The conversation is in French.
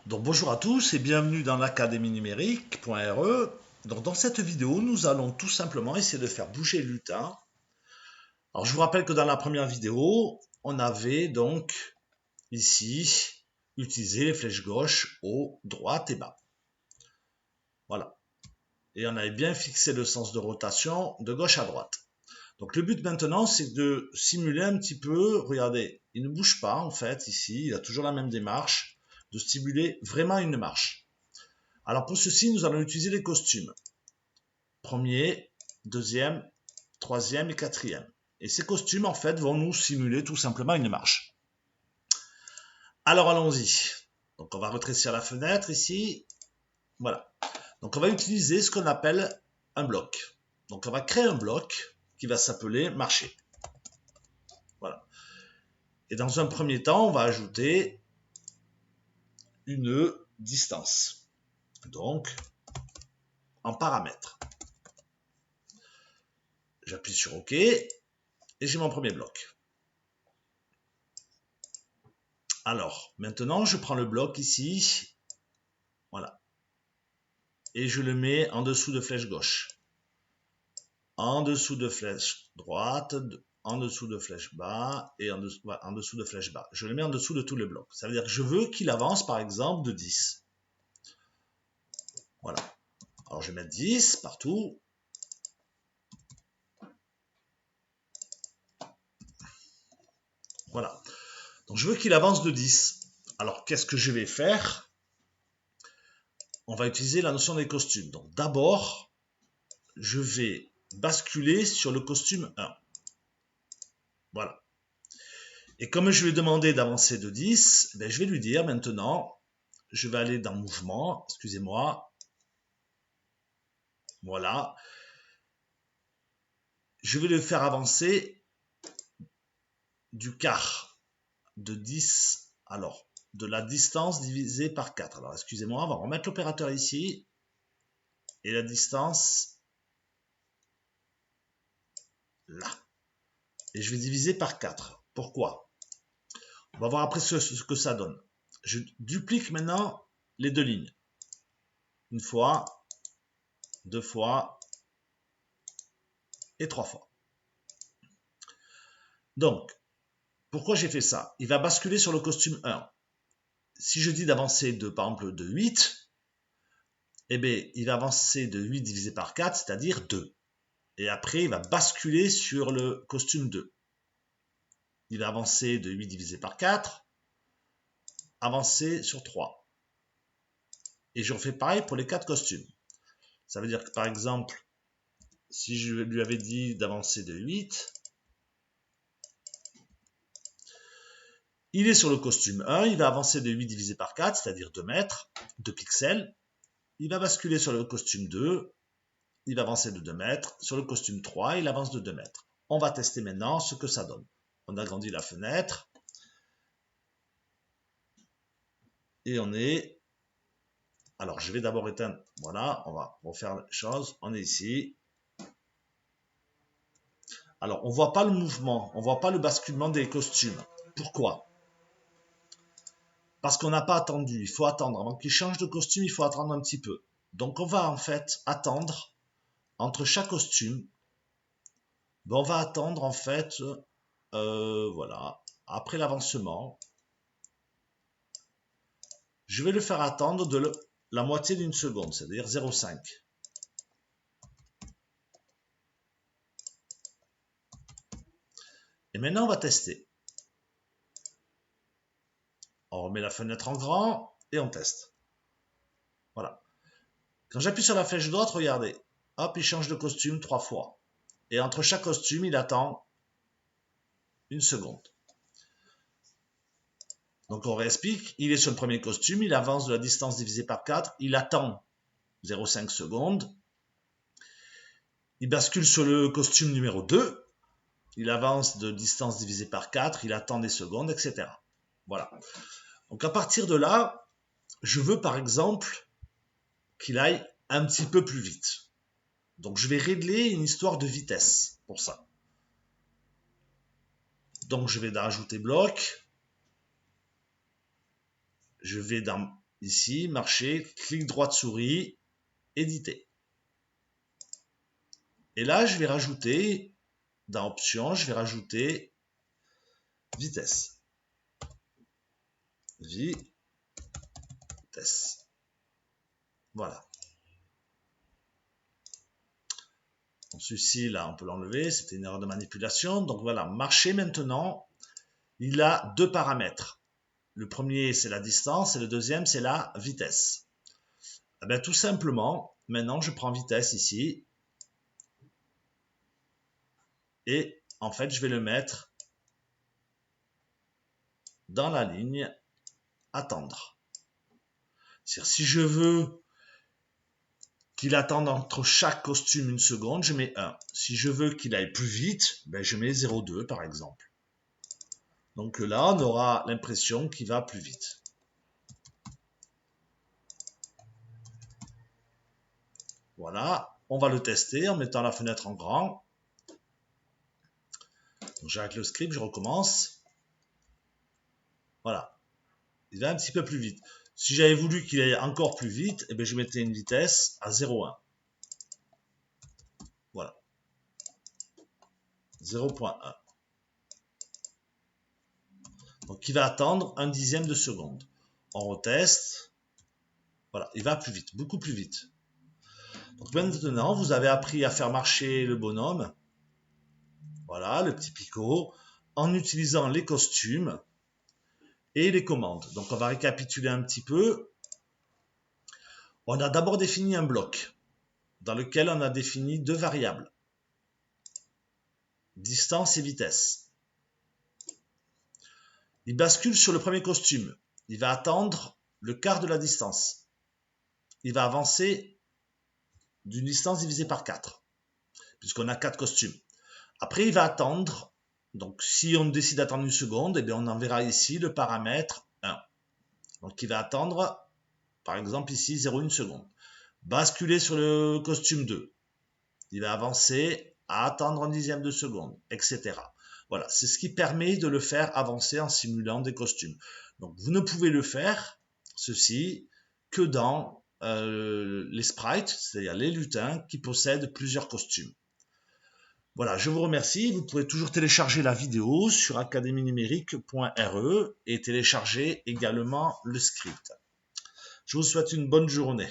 Donc bonjour à tous et bienvenue dans l'académie numérique.re. Donc dans cette vidéo, nous allons tout simplement essayer de faire bouger le lutin. Alors je vous rappelle que dans la première vidéo, on avait donc ici utilisé les flèches gauche, haut, droite et bas. Voilà. Et on avait bien fixé le sens de rotation de gauche à droite. Donc le but maintenant, c'est de simuler un petit peu, regardez, il ne bouge pas en fait ici, il a toujours la même démarche, de stimuler vraiment une marche. Alors pour ceci, nous allons utiliser les costumes. Premier, deuxième, troisième et quatrième. Et ces costumes, en fait, vont nous simuler tout simplement une marche. Alors allons-y. Donc on va rétrécir la fenêtre ici. Voilà. Donc on va utiliser ce qu'on appelle un bloc. Donc on va créer un bloc qui va s'appeler marcher. Voilà. Et dans un premier temps, on va ajouter une distance. Donc, en paramètres. J'appuie sur OK et j'ai mon premier bloc. Alors, maintenant, je prends le bloc ici. Voilà. Et je le mets en dessous de flèche gauche. En dessous de flèche droite, en dessous de flèche bas et en dessous de flèche bas. Je le mets en dessous de tous les blocs. Ça veut dire que je veux qu'il avance, par exemple, de 10. Voilà. Alors, je vais mettre 10 partout. Voilà. Donc, je veux qu'il avance de 10. Alors, qu'est-ce que je vais faire? On va utiliser la notion des costumes. Donc, d'abord, je vais basculer sur le costume 1. Voilà. Et comme je lui ai demandé d'avancer de 10, ben je vais lui dire maintenant, je vais aller dans mouvement, excusez-moi, voilà. Je vais le faire avancer du quart de 10, alors, de la distance divisée par 4. Alors, excusez-moi, on va remettre l'opérateur ici, et la distance, là. Et je vais diviser par 4. Pourquoi? On va voir après ce que ça donne. Je duplique maintenant les deux lignes. Une fois, deux fois et trois fois. Donc, pourquoi j'ai fait ça? Il va basculer sur le costume 1. Si je dis d'avancer de, par exemple, de 8, eh bien, il va avancer de 8 divisé par 4, c'est-à-dire 2. Et après, il va basculer sur le costume 2. Il va avancer de 8 divisé par 4, avancer sur 3. Et je refais pareil pour les 4 costumes. Ça veut dire que, par exemple, si je lui avais dit d'avancer de 8, il est sur le costume 1, il va avancer de 8 divisé par 4, c'est-à-dire 2 mètres, 2 pixels. Il va basculer sur le costume 2, il va avancer de 2 mètres. Sur le costume 3, il avance de 2 mètres. On va tester maintenant ce que ça donne. On agrandit la fenêtre. Et on est... Alors, je vais d'abord éteindre. Voilà, on va refaire la chose. On est ici. Alors, on ne voit pas le mouvement, on ne voit pas le basculement des costumes. Pourquoi? Parce qu'on n'a pas attendu. Il faut attendre. Avant qu'il change de costume, il faut attendre un petit peu. Donc, on va en fait attendre entre chaque costume. Ben, on va attendre en fait, voilà, après l'avancement. Je vais le faire attendre de la moitié d'une seconde, c'est-à-dire 0,5. Et maintenant, on va tester. On remet la fenêtre en grand et on teste. Voilà. Quand j'appuie sur la flèche droite, regardez. Hop, il change de costume 3 fois. Et entre chaque costume, il attend une seconde. Donc on réexplique. Il est sur le premier costume, il avance de la distance divisée par 4, il attend 0,5 secondes. Il bascule sur le costume numéro 2. Il avance de distance divisée par 4, il attend des secondes, etc. Voilà. Donc à partir de là, je veux par exemple qu'il aille un petit peu plus vite. Donc je vais régler une histoire de vitesse pour ça. Donc je vais dans ajouter bloc. Je vais dans ici, marcher, clic droit de souris, éditer. Et là, je vais rajouter, dans options, je vais rajouter vitesse. Vitesse. Voilà. Donc celui-ci, là, on peut l'enlever, c'était une erreur de manipulation. Donc voilà, marcher maintenant, il a deux paramètres. Le premier, c'est la distance, et le deuxième, c'est la vitesse. Eh bien, tout simplement, maintenant, je prends vitesse ici, et en fait, je vais le mettre dans la ligne attendre. C'est-à-dire, si je veux qu'il attende entre chaque costume une seconde, je mets 1. Si je veux qu'il aille plus vite, ben je mets 0,2 par exemple. Donc là, on aura l'impression qu'il va plus vite. Voilà, on va le tester en mettant la fenêtre en grand. J'arrête le script, je recommence. Voilà, il va un petit peu plus vite. Si j'avais voulu qu'il aille encore plus vite, eh bien, je mettais une vitesse à 0,1. Voilà, 0,1. Donc il va attendre un dixième de seconde. On reteste. Voilà, il va plus vite, beaucoup plus vite. Donc maintenant, vous avez appris à faire marcher le bonhomme. Voilà, le petit picot, en utilisant les costumes et les commandes. Donc on va récapituler un petit peu. On a d'abord défini un bloc dans lequel on a défini deux variables, distance et vitesse. Il bascule sur le premier costume. Il va attendre le quart de la distance. Il va avancer d'une distance divisée par 4, puisqu'on a 4 costumes. Après, il va attendre. Donc, si on décide d'attendre une seconde, eh bien, on enverra ici le paramètre 1. Donc, il va attendre, par exemple, ici, 0,1 seconde. Basculer sur le costume 2. Il va avancer à attendre un dixième de seconde, etc. Voilà, c'est ce qui permet de le faire avancer en simulant des costumes. Donc, vous ne pouvez le faire, ceci, que dans les sprites, c'est-à-dire les lutins qui possèdent plusieurs costumes. Voilà, je vous remercie. Vous pouvez toujours télécharger la vidéo sur academienumérique.re et télécharger également le script. Je vous souhaite une bonne journée.